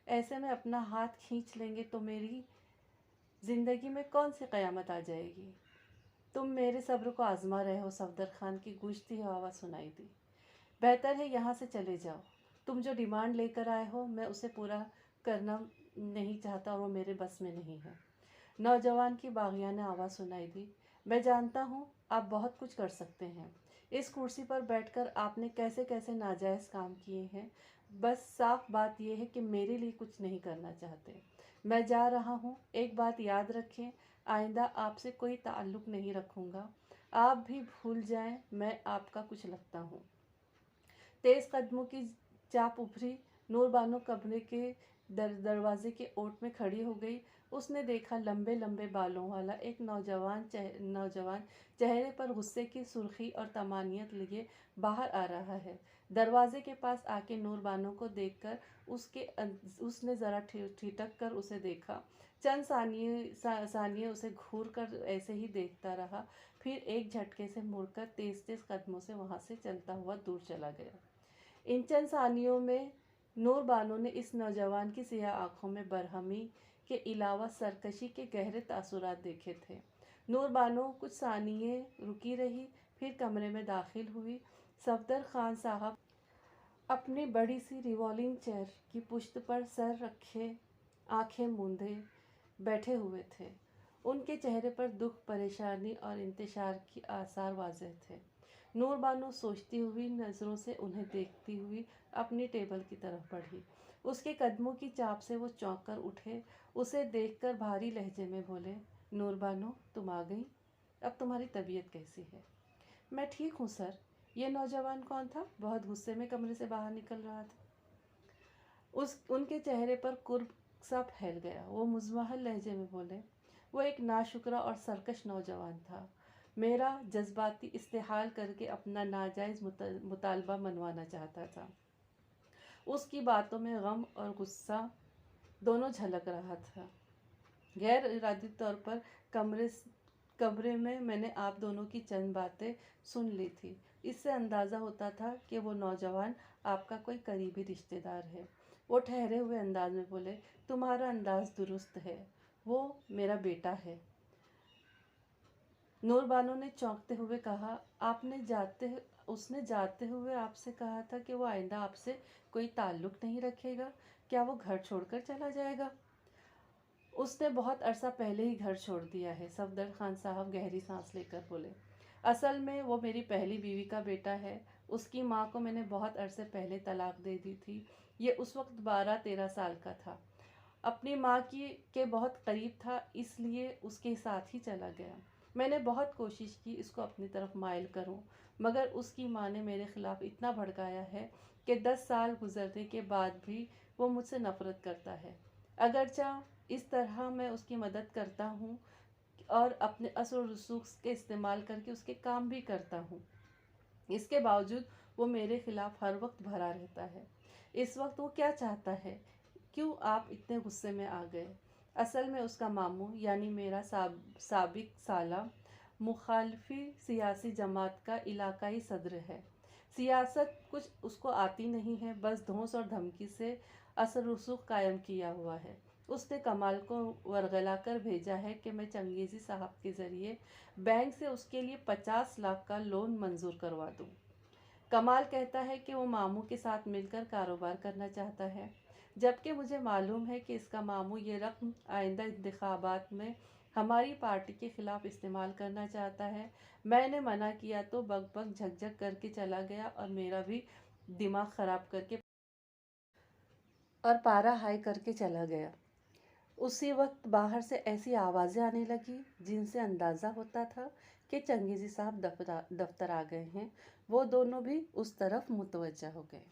ऐसे में अपना हाथ खींच लेंगे तो मेरी ज़िंदगी में कौन सी क़यामत आ जाएगी? तुम मेरे सब्र को आजमा रहे हो। सफदर खान की गूंजती हुई आवाज़ सुनाई दी। बेहतर है यहाँ से चले जाओ। तुम जो डिमांड लेकर आए हो मैं उसे पूरा करना नहीं चाहता और वो मेरे बस में नहीं है। नौजवान की बागियाना आवाज़ सुनाई दी। मैं जानता हूँ आप बहुत कुछ कर सकते हैं। इस कुर्सी पर बैठकर आपने कैसे कैसे नाजायज़ काम किए हैं। बस साफ बात यह है कि मेरे लिए कुछ नहीं करना चाहते। मैं जा रहा हूँ। एक बात याद रखें, आइंदा आपसे कोई ताल्लुक़ नहीं रखूँगा। आप भी भूल जाएं मैं आपका कुछ लगता हूँ। तेज़ कदमों की चाप उभरी। नूरबानो कमरे के दरवाजे के ओट में खड़ी हो गई। उसने देखा लंबे लंबे बालों वाला एक नौजवान चेहरे पर गुस्से की सुर्खी और तमानियत लिए बाहर आ रहा है। दरवाजे के पास आके नूरबानो को देखकर उसने ज़रा ठिठक कर उसे देखा। चंद सानिये उसे घूर कर ऐसे ही देखता रहा, फिर एक झटके से मुड़कर तेज तेज कदमों से वहाँ से चलता हुआ दूर चला गया। इन चंद सानियों में नूरबानो ने इस नौजवान की सियाह आंखों में बरहमी के अलावा सरकशी के गहरे तासुरात देखे थे। नूरबानो कुछ सानिये रुकी रही, फिर कमरे में दाखिल हुई। सफदर खान साहब अपनी बड़ी सी रिवॉल्विंग चेयर की पुश्त पर सर रखे आंखें मूंदे बैठे हुए थे। उनके चेहरे पर दुख, परेशानी और इंतशार के आसार वाज़ेह थे। नूरबानो सोचती हुई नज़रों से उन्हें देखती हुई अपनी टेबल की तरफ बढ़ी। उसके कदमों की चाप से वो चौंक कर उठे। उसे देखकर भारी लहजे में बोले, नूरबानो तुम आ गई? अब तुम्हारी तबीयत कैसी है? मैं ठीक हूँ सर। ये नौजवान कौन था? बहुत गुस्से में कमरे से बाहर निकल रहा था। उनके चेहरे पर कुर्ब सा फैल गया। वो मुज़म्मल लहजे में बोले, वो एक नाशुक्रा और सरकश नौजवान था। मेरा जज्बाती इस्तेहाल करके अपना नाजायज़ मुतालबा मनवाना चाहता था। उसकी बातों में गम और गुस्सा दोनों झलक रहा था। गैर इरादी तौर पर कमरे में मैंने आप दोनों की चंद बातें सुन ली थी। इससे अंदाज़ा होता था कि वो नौजवान आपका कोई करीबी रिश्तेदार है। वो ठहरे हुए अंदाज में बोले, तुम्हारा अंदाज दुरुस्त है, वो मेरा बेटा है। नूरबानो ने चौंकते हुए कहा, उसने जाते हुए आपसे कहा था कि वो आइंदा आपसे कोई ताल्लुक़ नहीं रखेगा। क्या वो घर छोड़कर चला जाएगा? उसने बहुत अरसा पहले ही घर छोड़ दिया है। सफदर खान साहब गहरी सांस लेकर बोले, असल में वो मेरी पहली बीवी का बेटा है। उसकी माँ को मैंने बहुत अरसे पहले तलाक दे दी थी। ये उस वक्त 12-13 साल का था। अपनी माँ के बहुत करीब था, इसलिए उसके साथ ही चला गया। मैंने बहुत कोशिश की इसको अपनी तरफ माइल करूं, मगर उसकी माँ ने मेरे ख़िलाफ़ इतना भड़काया है कि 10 साल गुजरने के बाद भी वो मुझसे नफ़रत करता है। अगरचा इस तरह मैं उसकी मदद करता हूँ और अपने असर और रसूख के इस्तेमाल करके उसके काम भी करता हूँ, इसके बावजूद वो मेरे ख़िलाफ़ हर वक्त भरा रहता है। इस वक्त वो क्या चाहता है? क्यों आप इतने गुस्से में आ गए? असल में उसका मामू यानी मेरा साबिक साला मुखालफी सियासी जमात का इलाकाई सदर है। सियासत कुछ उसको आती नहीं है, बस धौंस और धमकी से असर रसूख कायम किया हुआ है। اس نے کمال کو ورغلا کر بھیجا ہے کہ میں چنگیزی صاحب کے ذریعے بینک سے اس کے لیے 50 لاکھ کا لون منظور کروا دوں۔ کمال کہتا ہے کہ وہ ماموں کے ساتھ مل کر کاروبار کرنا چاہتا ہے، جبکہ مجھے معلوم ہے کہ اس کا ماموں یہ رقم آئندہ انتخابات میں ہماری پارٹی کے خلاف استعمال کرنا چاہتا ہے۔ میں نے منع کیا تو بک بک جھک جھک کر کے چلا گیا اور میرا بھی دماغ خراب کر کے اور پارا ہائی کر کے چلا گیا۔ اسی وقت باہر سے ایسی آوازیں آنے لگی جن سے اندازہ ہوتا تھا کہ چنگیزی صاحب دفتر آ گئے ہیں۔ وہ دونوں بھی اس طرف متوجہ ہو گئے۔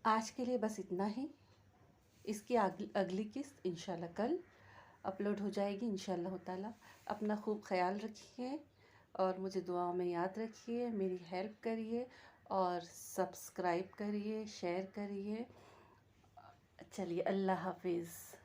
آج کے لیے بس اتنا ہی۔ اس کی اگلی قسط انشاءاللہ کل اپلوڈ ہو جائے گی انشاءاللہ تعالیٰ۔ اپنا خوب خیال رکھیے اور مجھے دعاؤں میں یاد رکھیے، میری ہیلپ کریے اور سبسکرائب کریے، شیئر کریے۔ چلیے، اللہ حافظ۔